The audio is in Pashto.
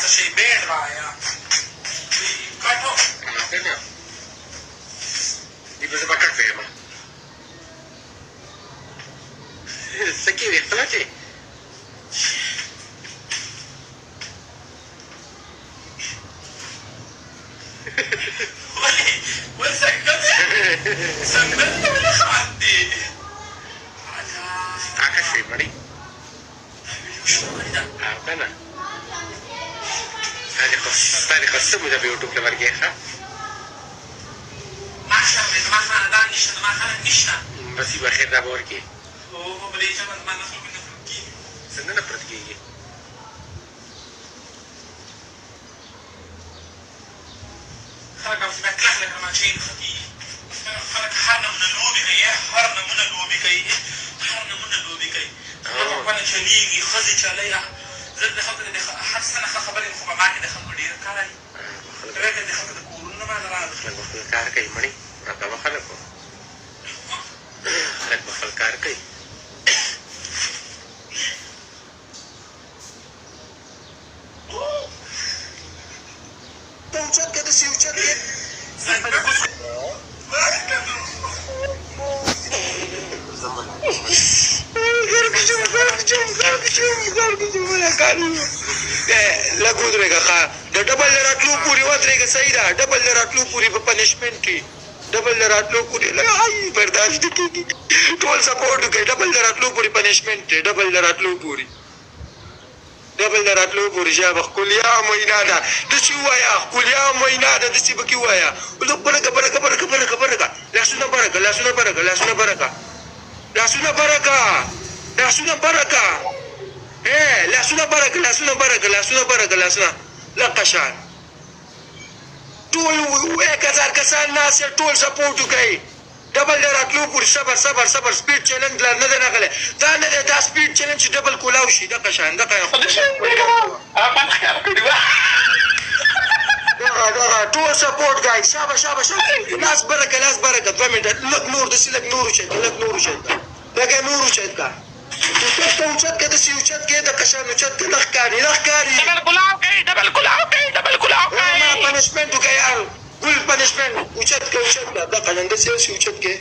شي بيت رايا كاتو كده دي بس بكر فيها سكيني خلاصي ولي سكتني ولا خعدي عكسي مري كنا هذه قصة مجھے بيوتيوب لور گیا ها ما شاء ما خاندان نشته ما خلک نشته بس يبقى خير ده بور کې او بلې چې ما نه خلک نه فرقي څنګه نه پرد کېږي خلک په مکلخ لکه ما چې خطي خلک هر نمونه لوبې کوي هر نمونه لوبې کوي هر نمونه لوبې کوي په نه چلیږي ښځې چلی زه د خلکو د هر څه نه ښه خبرې خو په ما کې د خلکو ډېر کاری رګه د خلکو د کورونو نه ماله راغله خلک به خپل کار کوي مړي راته به خلکو خلک به خپل کار کوي اوچت که داسې اوچت کې لږ ودرېږه ښه د ډبل د راتلو پورې ودرېږه صحیح ده ډبل د راتلو پورې په پنشمنټ کې ډبل د راتلو پورې لږ برداشت نه کېږي ټول سپورټ وکړئ ډبل د راتلو پورې پنشمنټ دی ډبل د راتلو پورې ډبل د راتلو پورې ژبه ښکلیا مینا ده داسې ووایه ښکلیا مینا ده داسې پکې ووایه برکه برکه برکه برکه برکه لاسونه برکه لاسونه برکه لاسونه برکه لاسونه برکه لاسونه برکه لاسونه برکه لاسونه برکه لاسونه برکه لاسونه لکه شان ټول 1000 کسان ناست ټول سپورټ وکړئ ډبل د راتلو پورې صبر صبر صبر سپیډ چلنج لا نه دی راغلی دا نه دی دا سپیډ چلنج چې ډبل کولاو شي دغه شان دغه ټول سپورټ ګای شابه شابه شابه لاس برکه لاس برکه 2 منټه لږ نور داسې لږ نور اوچت لږ نور اوچت لږ نور اوچت کا اوچت که اوچت که داسې اوچت کې دغه شان اوچت که نه ښکاري نه ښکاري ډبل کلاو کوي ډبل کلاو کوي ډبل کلاو کوي ما پنشمنټ وکړئ یار ګل پنشمنټ اوچت که اوچت که دغه شان داسې اوچت کې